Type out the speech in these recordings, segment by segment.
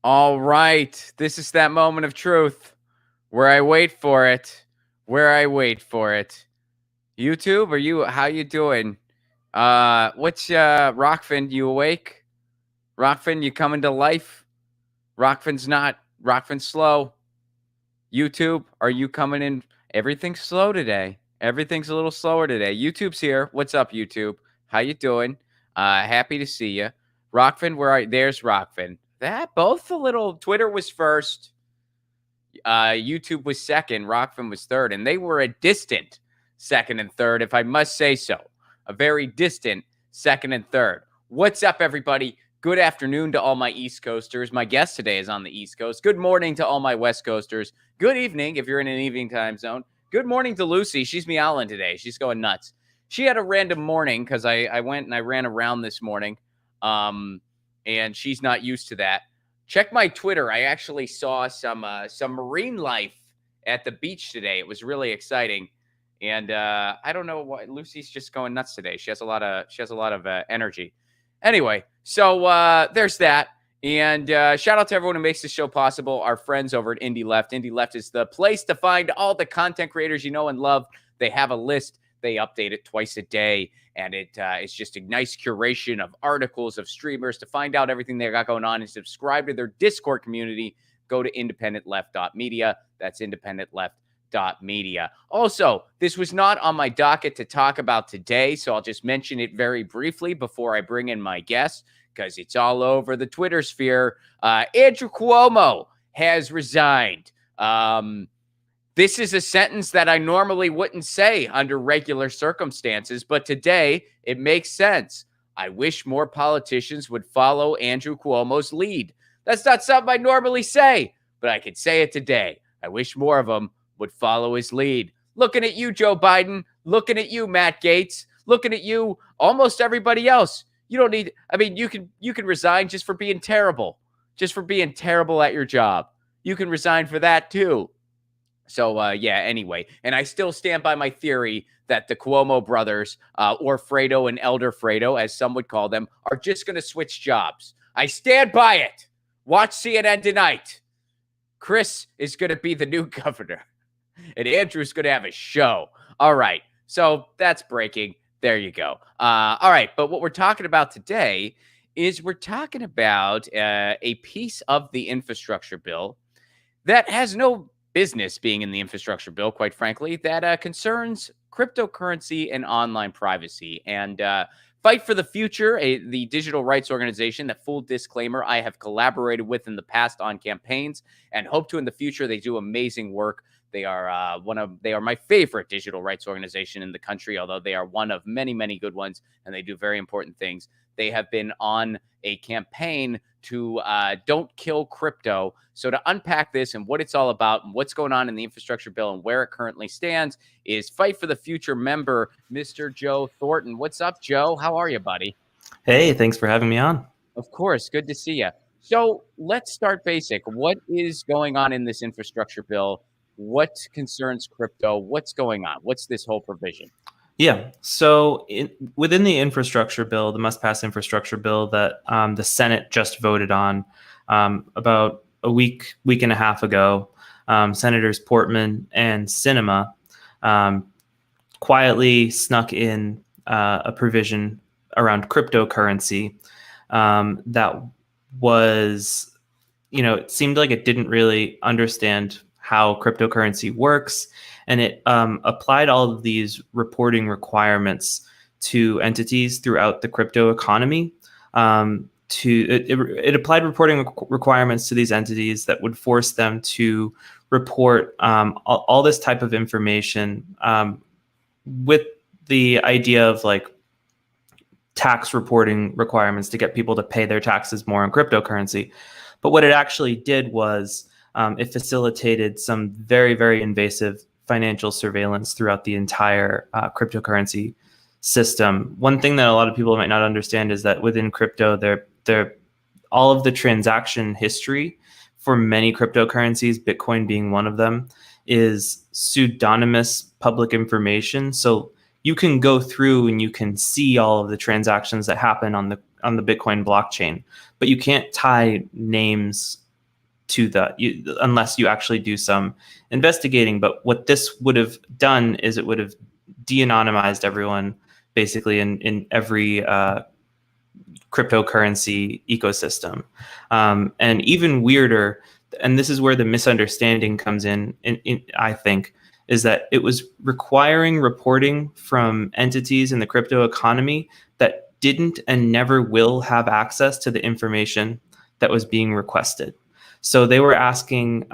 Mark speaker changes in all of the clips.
Speaker 1: All right. This is that moment of truth where I wait for it. Where I wait for it. YouTube, how you doing? What's Rockfin, you awake? Rockfin, you coming to life? Rockfin's slow. YouTube, are you coming in? Everything's slow today. Everything's a little slower today. YouTube's here. What's up, YouTube? How you doing? Happy to see you. Rockfin, where are you? There's Rockfin. That both a little. Twitter was first. YouTube was second. Rockfin was third, and they were a distant second and third, if I must say so. A very distant second and third. What's up, everybody? Good afternoon to all my East Coasters. My guest today is on the East Coast. Good morning to all my West Coasters. Good evening if you're in an evening time zone. Good morning to Lucy. She's meowing today. She's going nuts. She had a random morning because I went and I ran around this morning, and she's not used to that. Check my Twitter. I actually saw some marine life at the beach today. It was really exciting, and I don't know why Lucy's just going nuts today. She has a lot of energy. Anyway, so there's that. And shout out to everyone who makes this show possible. Our friends over at Indie Left. Indie Left is the place to find all the content creators you know and love. They have a list. They update it twice a day. And it's just a nice curation of articles of streamers to find out everything they got going on and subscribe to their Discord community. Go to independentleft.media. That's independentleft.media. Also, this was not on my docket to talk about today, so I'll just mention it very briefly before I bring in my guest, because it's all over the Twitter sphere. Andrew Cuomo has resigned. This is a sentence that I normally wouldn't say under regular circumstances, but today it makes sense. I wish more politicians would follow Andrew Cuomo's lead. That's not something I normally say, but I could say it today. I wish more of them would follow his lead. Looking at you, Joe Biden. Looking at you, Matt Gaetz. Looking at you, almost everybody else. You don't need, you can resign just for being terrible. Just for being terrible at your job. You can resign for that too. So, anyway. And I still stand by my theory that the Cuomo brothers, or Fredo and Elder Fredo, as some would call them, are just going to switch jobs. I stand by it. Watch CNN tonight. Chris is going to be the new governor. And Andrew's going to have a show. All right. So that's breaking. There you go. All right. But what we're talking about today is we're talking about a piece of the infrastructure bill that has no business being in the infrastructure bill, quite frankly, that concerns cryptocurrency and online privacy. And Fight for the Future, the digital rights organization that, full disclaimer, I have collaborated with in the past on campaigns and hope to in the future. They do amazing work. They are they are my favorite digital rights organization in the country, although they are one of many, many good ones, and they do very important things. They have been on a campaign to don't kill crypto. So to unpack this and what it's all about and what's going on in the infrastructure bill and where it currently stands is Fight for the Future member, Mr. Joe Thornton. What's up, Joe? How are you, buddy?
Speaker 2: Hey, thanks for having me on.
Speaker 1: Of course. Good to see you. So let's start basic. What is going on in this infrastructure bill? What concerns crypto? What's going on? What's this whole provision?
Speaker 2: Yeah, so within the infrastructure bill, the must-pass infrastructure bill that the Senate just voted on about a week and a half ago, Senators Portman and Sinema quietly snuck in a provision around cryptocurrency that was, it seemed like it didn't really understand how cryptocurrency works. And it applied all of these reporting requirements to entities throughout the crypto economy. It applied reporting requirements to these entities that would force them to report all this type of information with the idea of like tax reporting requirements to get people to pay their taxes more on cryptocurrency. But what it actually did was it facilitated some very, very invasive financial surveillance throughout the entire cryptocurrency system. One thing that a lot of people might not understand is that within crypto, all of the transaction history for many cryptocurrencies, Bitcoin being one of them, is pseudonymous public information. So you can go through and you can see all of the transactions that happen on the Bitcoin blockchain, but you can't tie names to unless you actually do some investigating. But what this would have done is it would have de-anonymized everyone basically in every cryptocurrency ecosystem. And even weirder, and this is where the misunderstanding comes in, I think, is that it was requiring reporting from entities in the crypto economy that didn't and never will have access to the information that was being requested. So they were asking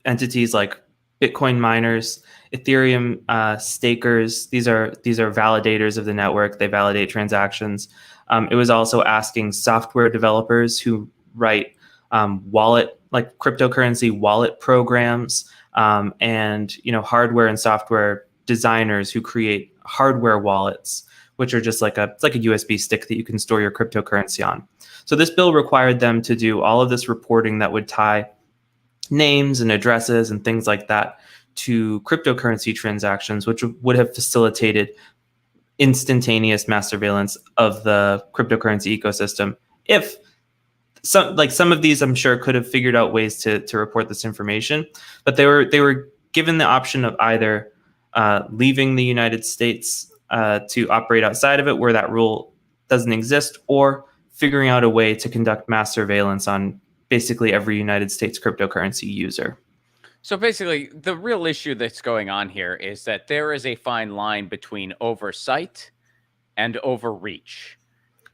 Speaker 2: entities like Bitcoin miners, Ethereum stakers. These are validators of the network. They validate transactions. It was also asking software developers who write wallet, like cryptocurrency wallet programs, and hardware and software designers who create hardware wallets, which are just like a USB stick that you can store your cryptocurrency on. So this bill required them to do all of this reporting that would tie names and addresses and things like that to cryptocurrency transactions, which would have facilitated instantaneous mass surveillance of the cryptocurrency ecosystem. If some of these, I'm sure, could have figured out ways to report this information, but they were given the option of either leaving the United States to operate outside of it, where that rule doesn't exist, or figuring out a way to conduct mass surveillance on basically every United States cryptocurrency user.
Speaker 1: So basically, the real issue that's going on here is that there is a fine line between oversight and overreach.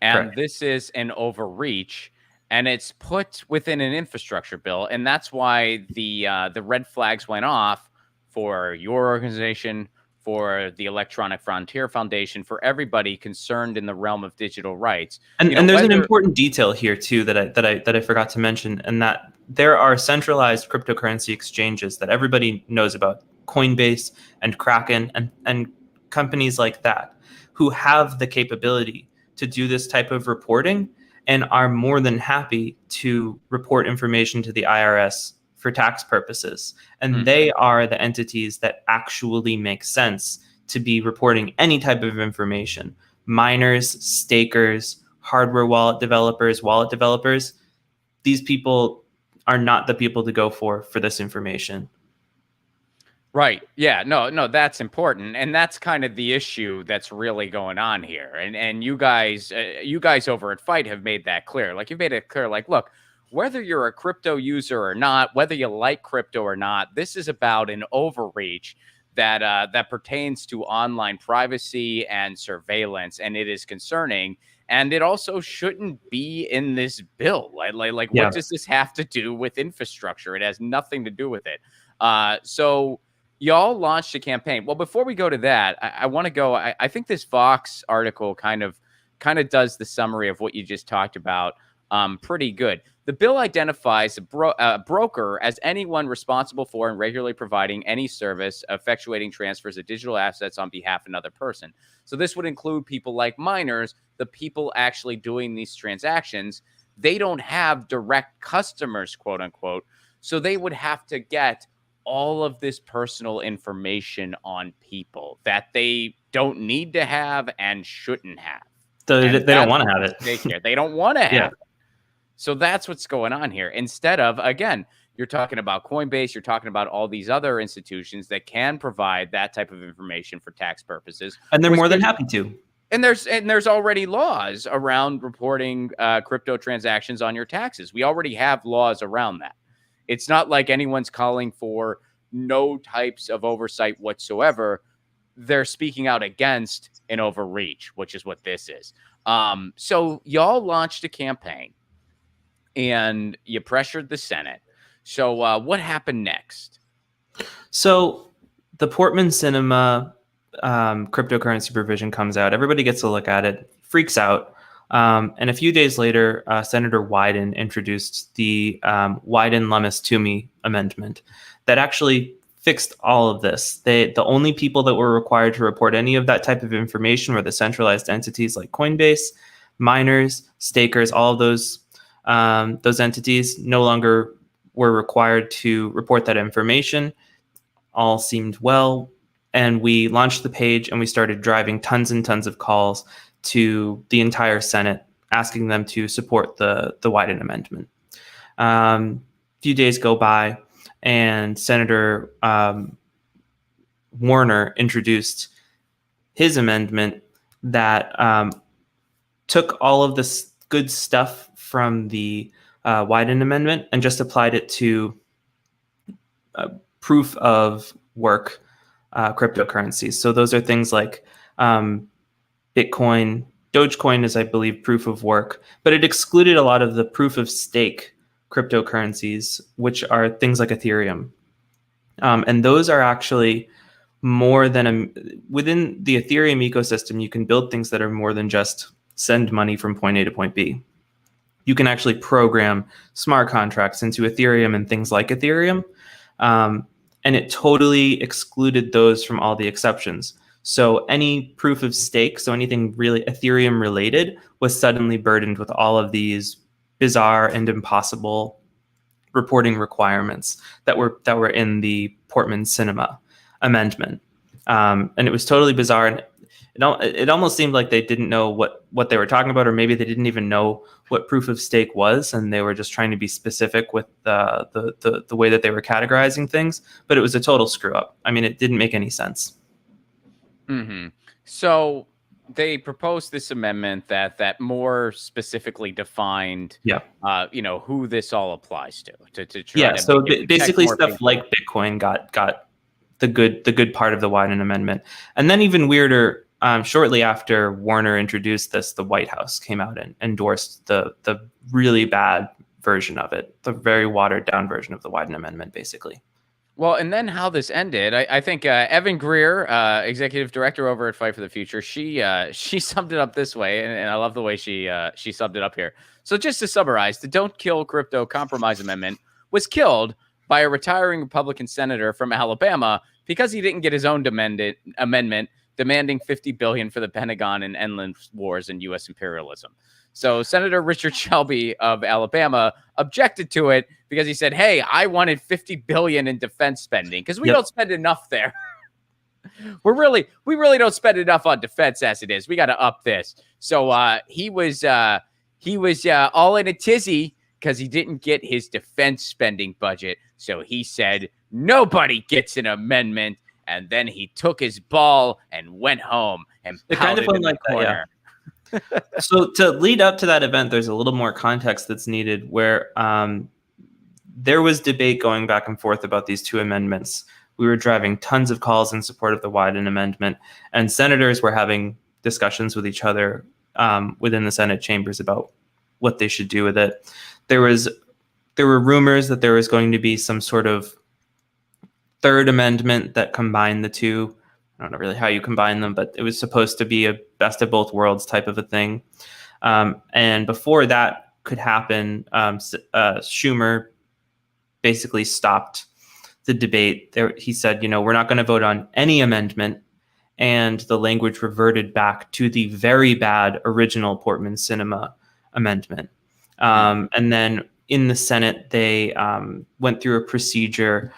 Speaker 1: And
Speaker 2: Correct.
Speaker 1: this is an overreach, and it's put within an infrastructure bill. And that's why the red flags went off for your organization, for the Electronic Frontier Foundation, for everybody concerned in the realm of digital rights.
Speaker 2: And there's an important detail here too that I forgot to mention, and that there are centralized cryptocurrency exchanges that everybody knows about, Coinbase and Kraken and companies like that, who have the capability to do this type of reporting and are more than happy to report information to the IRS for tax purposes. And they are the entities that actually make sense to be reporting any type of information. Miners, stakers, hardware wallet developers, these people are not the people to go for this information.
Speaker 1: Right. Yeah. No, that's important. And that's kind of the issue that's really going on here. And you guys over at Fight have made that clear. Like, you've made it clear, like, look, whether you're a crypto user or not, whether you like crypto or not, this is about an overreach that pertains to online privacy and surveillance, and it is concerning. And it also shouldn't be in this bill. Like
Speaker 2: Yeah.
Speaker 1: What does this have to do with infrastructure? It has nothing to do with it. So y'all launched a campaign. Well, before we go to that, I want to go. I think this Vox article kind of does the summary of what you just talked about pretty good. The bill identifies a broker as anyone responsible for and regularly providing any service effectuating transfers of digital assets on behalf of another person. So this would include people like miners, the people actually doing these transactions. They don't have direct customers, quote unquote. So they would have to get all of this personal information on people that they don't need to have and shouldn't have.
Speaker 2: They don't want to have it.
Speaker 1: They don't want to have
Speaker 2: Yeah.
Speaker 1: it. So that's what's going on here. Instead of, again, you're talking about Coinbase, you're talking about all these other institutions that can provide that type of information for tax purposes.
Speaker 2: And they're more than happy to.
Speaker 1: And there's already laws around reporting crypto transactions on your taxes. We already have laws around that. It's not like anyone's calling for no types of oversight whatsoever. They're speaking out against an overreach, which is what this is. So y'all launched a campaign and you pressured the Senate. So what happened next?
Speaker 2: So the Portman Cinema cryptocurrency provision comes out. Everybody gets to look at it, freaks out. And a few days later, Senator Wyden introduced the Wyden-Lummis-Toomey amendment that actually fixed all of this. The only people that were required to report any of that type of information were the centralized entities like Coinbase, miners, stakers. All of those entities no longer were required to report that information. All seemed well, and we launched the page and we started driving tons and tons of calls to the entire Senate, asking them to support the Wyden amendment. Few days go by, and Senator Warner introduced his amendment that took all of this good stuff from the Wyden Amendment and just applied it to proof of work cryptocurrencies. So those are things like Bitcoin. Dogecoin is, I believe, proof of work, but it excluded a lot of the proof of stake cryptocurrencies, which are things like Ethereum. And those are actually more than within the Ethereum ecosystem, you can build things that are more than just send money from point A to point B. You can actually program smart contracts into Ethereum and things like Ethereum. And it totally excluded those from all the exceptions. So any proof of stake, so anything really Ethereum related, was suddenly burdened with all of these bizarre and impossible reporting requirements that were in the Portman-Sinema amendment. And it was totally bizarre. And it almost seemed like they didn't know what they were talking about, or maybe they didn't even know what proof of stake was, and they were just trying to be specific with the way that they were categorizing things. But it was a total screw up. I mean, it didn't make any sense.
Speaker 1: Mm-hmm. So they proposed this amendment that more specifically defined, who this all applies to try to
Speaker 2: so basically stuff
Speaker 1: people.
Speaker 2: like Bitcoin got the good part of the Wyden Amendment, and then even weirder. Shortly after Warner introduced this, the White House came out and endorsed the really bad version of it, the very watered down version of the Wyden Amendment, basically.
Speaker 1: Well, and then how this ended, I think Evan Greer, executive director over at Fight for the Future, she summed it up this way, and I love the way she summed it up here. So just to summarize, the Don't Kill Crypto Compromise Amendment was killed by a retiring Republican senator from Alabama because he didn't get his own amendment demanding $50 billion for the Pentagon and endless wars and U.S. imperialism. So Senator Richard Shelby of Alabama objected to it because he said, "Hey, I wanted $50 billion in defense spending because we don't spend enough there. we really don't spend enough on defense as it is. We got to up this." So he was all in a tizzy because he didn't get his defense spending budget. So he said, "Nobody gets an amendment." And then he took his ball and went home and pouted in the corner.
Speaker 2: So to lead up to that event, there's a little more context that's needed where there was debate going back and forth about these two amendments. We were driving tons of calls in support of the Wyden Amendment, and senators were having discussions with each other within the Senate chambers about what they should do with it. There were rumors that there was going to be some sort of third amendment that combined the two. I don't know really how you combine them, but it was supposed to be a best of both worlds type of a thing. And before that could happen, Schumer basically stopped the debate. He said, we're not going to vote on any amendment. And the language reverted back to the very bad original Portman-Sinema amendment. And then in the Senate, they went through a procedure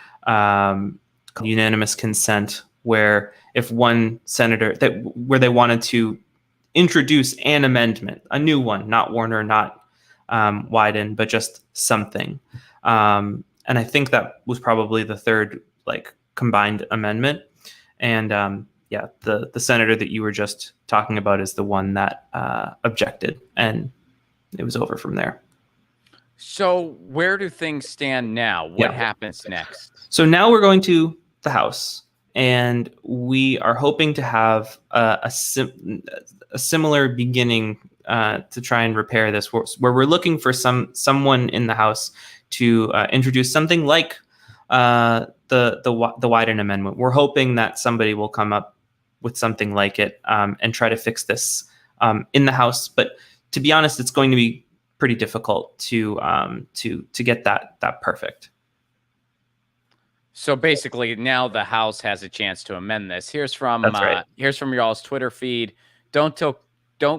Speaker 2: unanimous consent, where if one senator where they wanted to introduce an amendment, a new one, not Warner, not Wyden, but just something. And I think that was probably the third combined amendment. And the senator that you were just talking about is the one that objected, and it was over from there.
Speaker 1: So where do things stand now? What happens next?
Speaker 2: So now we're going to the House, and we are hoping to have a similar beginning to try and repair this, where we're looking for someone in the House to introduce something like the Wyden Amendment. We're hoping that somebody will come up with something like it and try to fix this in the House. But to be honest, it's going to be pretty difficult to get that perfect.
Speaker 1: So basically, now the House has a chance to amend this. Here's from y'all's Twitter feed. Don't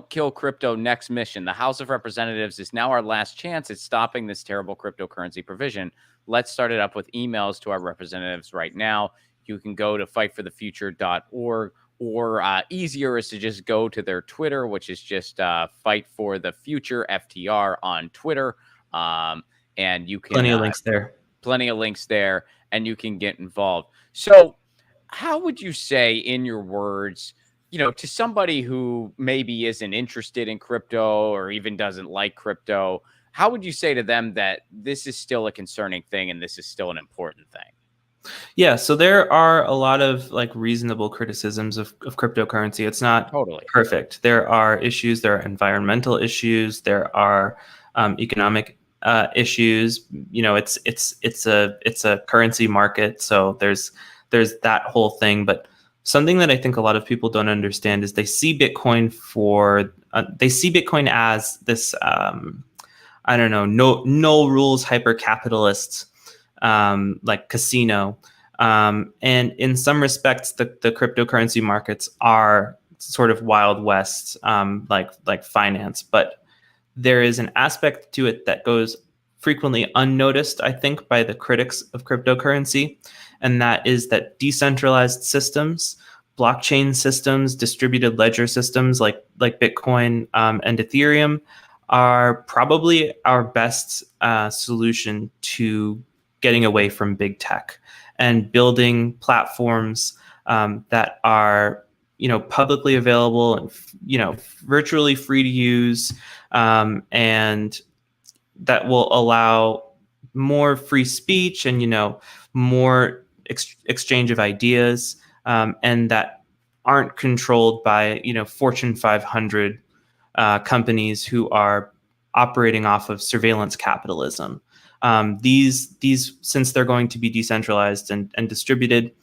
Speaker 1: kill crypto. Next mission. The House of Representatives is now our last chance at stopping this terrible cryptocurrency provision. Let's start it up with emails to our representatives right now. You can go to fightforthefuture.org, or easier is to just go to their Twitter, which is just Fight for the Future FTR on Twitter. and you can
Speaker 2: Plenty of links there.
Speaker 1: plenty of links there, and you can get involved. So, how would you say, in your words, to somebody who maybe isn't interested in crypto or even doesn't like crypto, how would you say to them that this is still a concerning thing and this is still an important thing?
Speaker 2: Yeah, so there are a lot of like reasonable criticisms of cryptocurrency. It's not
Speaker 1: Totally.
Speaker 2: perfect. There are issues, there are environmental issues, there are economic issues. It's a currency market, so there's that whole thing. But something that I think a lot of people don't understand is they see Bitcoin as this I don't know, no rules hyper capitalist like casino. And in some respects, the cryptocurrency markets are sort of Wild West, like finance. But there is an aspect to it that goes frequently unnoticed, I think, by the critics of cryptocurrency, and that is that decentralized systems, blockchain systems, distributed ledger systems like Bitcoin and Ethereum are probably our best solution to getting away from big tech and building platforms that are publicly available and virtually free to use, and that will allow more free speech and more exchange of ideas, and that aren't controlled by Fortune 500 companies who are operating off of surveillance capitalism. These since they're going to be decentralized and distributed,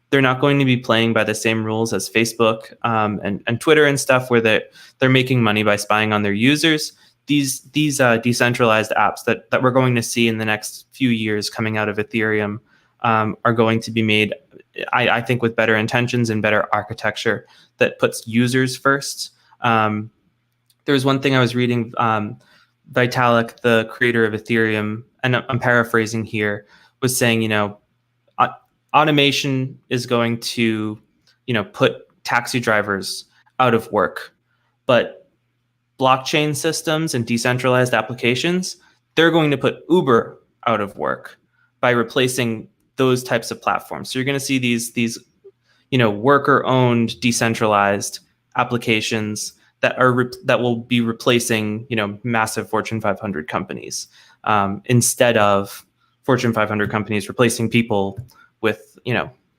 Speaker 2: they're not going to be playing by the same rules as Facebook and Twitter and stuff, where they're making money by spying on their users. These decentralized apps that we're going to see in the next few years coming out of Ethereum are going to be made, I think, with better intentions and better architecture that puts users first. There was one thing I was reading. Vitalik, the creator of Ethereum, and I'm paraphrasing here, was saying, automation is going to, put taxi drivers out of work, but blockchain systems and decentralized applications, they're going to put Uber out of work by replacing those types of platforms. So you're going to see these worker-owned decentralized applications that will be replacing massive Fortune 500 companies, instead of Fortune 500 companies replacing people with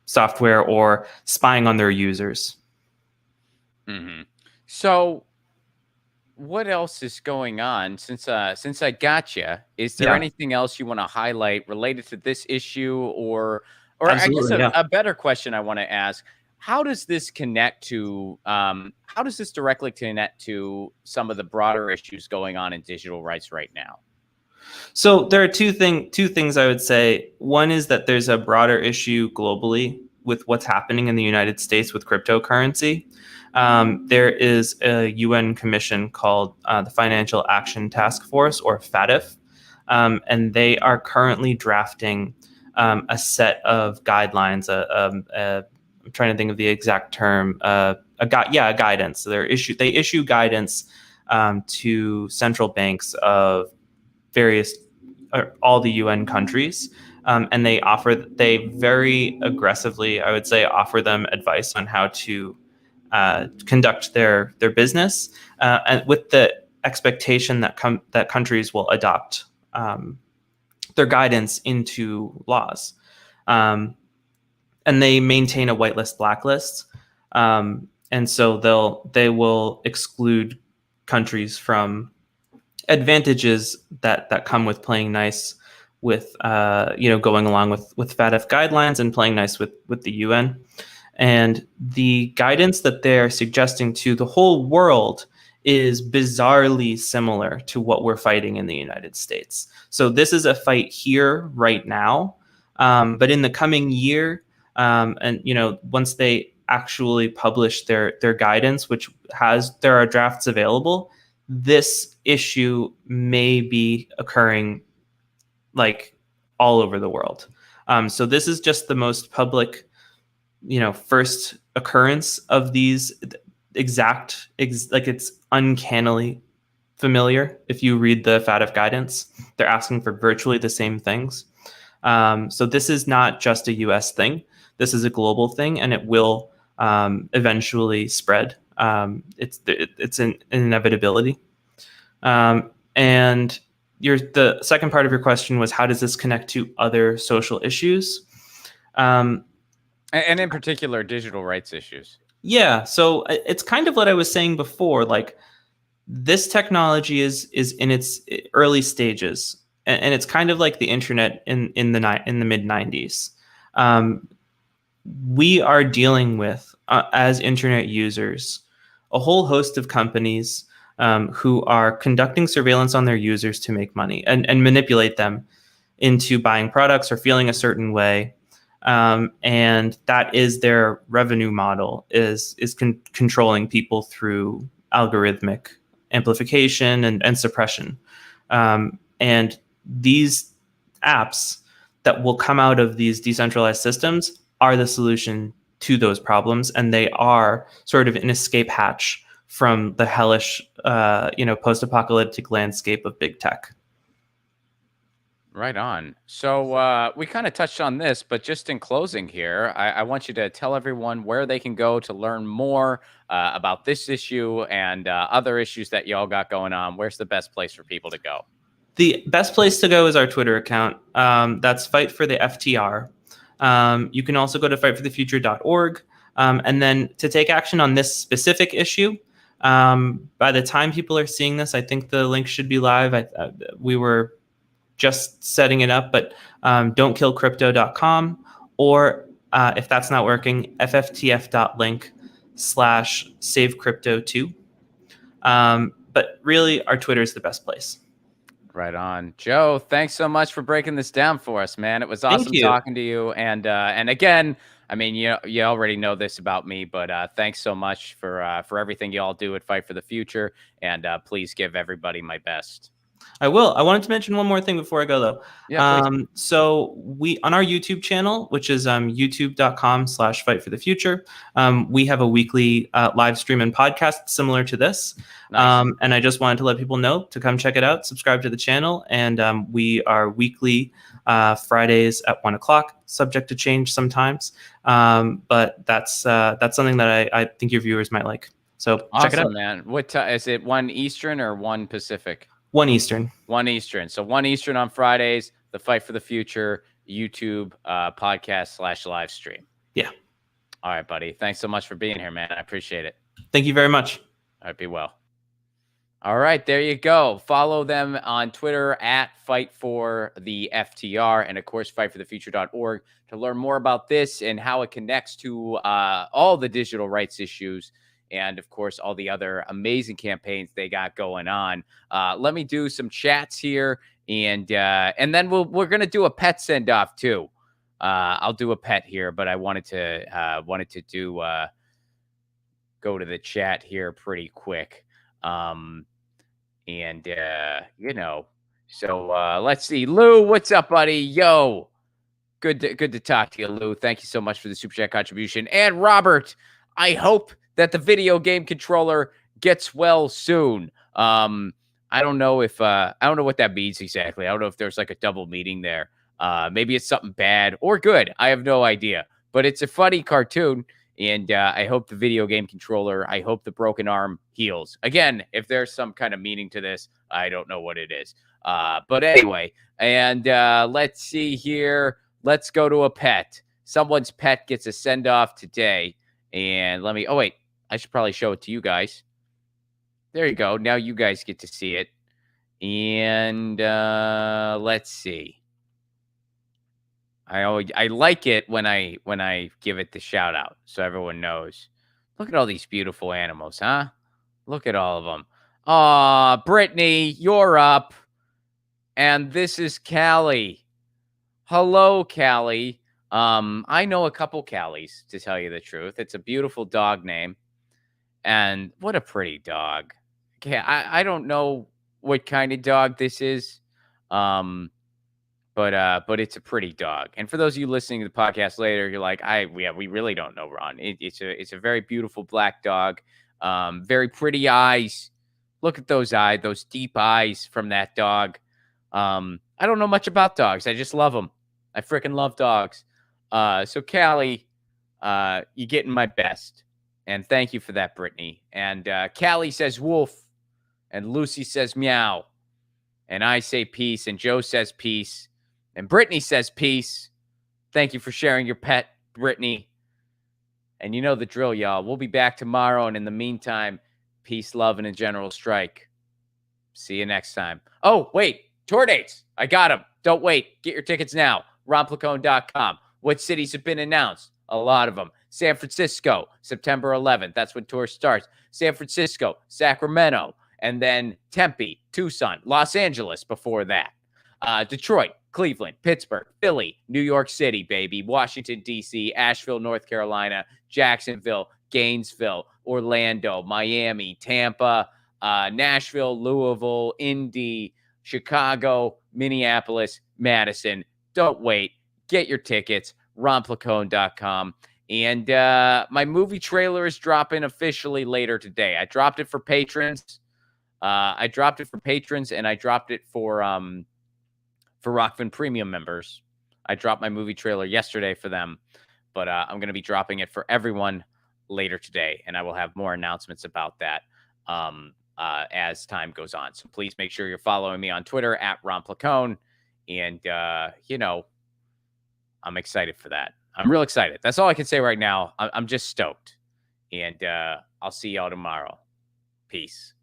Speaker 2: software or spying on their users.
Speaker 1: Hmm. So, what else is going on? Since I got you, is there
Speaker 2: Yeah,
Speaker 1: anything else you want to highlight related to this issue, or I guess
Speaker 2: absolutely. Yeah.
Speaker 1: a better question I want to ask: how does this how does this directly connect to some of the broader issues going on in digital rights right now?
Speaker 2: So there are two things I would say. One is that there's a broader issue globally with what's happening in the United States with cryptocurrency. There is a UN commission called the Financial Action Task Force, or FATF, and they are currently drafting a set of guidelines. I'm trying to think of the exact term. A guidance. So they issue guidance to central banks of various all the UN countries, and they very aggressively, I would say, offer them advice on how to conduct their business, and with the expectation that countries will adopt their guidance into laws, and they maintain a whitelist blacklist, and so they will exclude countries from advantages that come with playing nice with going along with FATF guidelines and playing nice with the UN. And the guidance that they're suggesting to the whole world is bizarrely similar to what we're fighting in the United States. So this is a fight here right now, but in the coming year, and once they actually publish their guidance, which there are drafts available, this issue may be occurring like all over the world. So this is just the most public, first occurrence of these like it's uncannily familiar if you read the FATF guidance. They're asking for virtually the same things. So this is not just a US thing. This is a global thing, and it will eventually spread. It's an inevitability. And the second part of your question was, how does this connect to other social issues?
Speaker 1: And in particular, digital rights issues.
Speaker 2: Yeah, so it's kind of what I was saying before. Like, this technology is in its early stages, and it's kind of like the internet in the mid 90s. We are dealing with, as internet users, a whole host of companies who are conducting surveillance on their users to make money and manipulate them into buying products or feeling a certain way. And that is their revenue model, is controlling people through algorithmic amplification and suppression. And these apps that will come out of these decentralized systems are the solution to those problems, and they are sort of an escape hatch from the hellish, post-apocalyptic landscape of big tech.
Speaker 1: Right on. So we kind of touched on this, but just in closing here, I want you to tell everyone where they can go to learn more about this issue and other issues that y'all got going on. Where's the best place for people to go?
Speaker 2: The best place to go is our Twitter account. That's Fight for the FTR. You can also go to fightforthefuture.org. And then to take action on this specific issue, by the time people are seeing this, I think the link should be live. We were just setting it up, but don'tkillcrypto.com, or if that's not working, fftf.link/savecrypto2. But really, our Twitter is the best place.
Speaker 1: Right on. Joe, thanks so much for breaking this down for us, man. It was
Speaker 2: Thank
Speaker 1: awesome
Speaker 2: you.
Speaker 1: talking to you. And again, I mean, you already know this about me, but thanks so much for everything you all do at Fight for the Future. And please give everybody my best.
Speaker 2: I will. I wanted to mention one more thing before I go, though.
Speaker 1: Yeah, please.
Speaker 2: So we, on our YouTube channel, which is youtube.com/fight for the future, we have a weekly live stream and podcast similar to this.
Speaker 1: Nice.
Speaker 2: And I just wanted to let people know to come check it out, subscribe to the channel, and we are weekly Fridays at 1:00, subject to change sometimes. But that's something that I think your viewers might like. So check it out.
Speaker 1: Awesome, man. What time is it? 1 Eastern or 1 Pacific?
Speaker 2: 1 Eastern.
Speaker 1: 1 Eastern. So 1 Eastern on Fridays, the Fight for the Future YouTube podcast/live stream.
Speaker 2: Yeah.
Speaker 1: All right, buddy. Thanks so much for being here, man. I appreciate it.
Speaker 2: Thank you very much.
Speaker 1: All right, be well. All right, there you go. Follow them on Twitter at Fight for the FTR, and of course, fightforthefuture.org to learn more about this and how it connects to all the digital rights issues, and of course, all the other amazing campaigns they got going on. Let me do some chats here, and then we're gonna do a pet send off too. I'll do a pet here, but I wanted to do go to the chat here pretty quick. So let's see. Lou, what's up, buddy? Yo, good to talk to you, Lou. Thank you so much for the super chat contribution. And Robert, I hope that the video game controller gets well soon. I don't know what that means exactly. I don't know if there's like a double meaning there. Maybe it's something bad or good. I have no idea, but it's a funny cartoon. And I hope the video game controller, I hope the broken arm heals. Again, if there's some kind of meaning to this, I don't know what it is. But anyway, and let's see here. Let's go to a pet. Someone's pet gets a send-off today. And oh, wait. I should probably show it to you guys. There you go. Now you guys get to see it. And let's see. I like it when I give it the shout out so everyone knows. Look at all these beautiful animals, huh? Look at all of them. Aw, Brittany, you're up. And this is Callie. Hello, Callie. I know a couple Callies, to tell you the truth. It's a beautiful dog name. And what a pretty dog. Okay, I don't know what kind of dog this is. But it's a pretty dog. And for those of you listening to the podcast later, you're like, we really don't know, Ron. It's a very beautiful black dog, very pretty eyes, Look at those eyes, those deep eyes from that dog. I don't know much about dogs. I just love them. I freaking love dogs. So Callie, you getting my best. And thank you for that, Brittany. And Callie says wolf. And Lucy says meow. And I say peace. And Joe says peace. And Brittany says peace. Thank you for sharing your pet, Brittany. And you know the drill, y'all. We'll be back tomorrow. And in the meantime, peace, love, and a general strike. See you next time. Oh, wait. Tour dates. I got them. Don't wait. Get your tickets now. RonPlacone.com. What cities have been announced? A lot of them. San Francisco, September 11th. That's when tour starts. San Francisco, Sacramento, and then Tempe, Tucson, Los Angeles before that. Detroit, Cleveland, Pittsburgh, Philly, New York City, baby, Washington, D.C., Asheville, North Carolina, Jacksonville, Gainesville, Orlando, Miami, Tampa, Nashville, Louisville, Indy, Chicago, Minneapolis, Madison. Don't wait. Get your tickets, ronplacone.com. And my movie trailer is dropping officially later today. I dropped it for patrons. And I dropped it for Rockfin Premium members. I dropped my movie trailer yesterday for them, but I'm going to be dropping it for everyone later today, and I will have more announcements about that as time goes on. So please make sure you're following me on Twitter at Ron Placone, and I'm excited for that. I'm real excited. That's all I can say right now. I'm just stoked, and I'll see y'all tomorrow. Peace.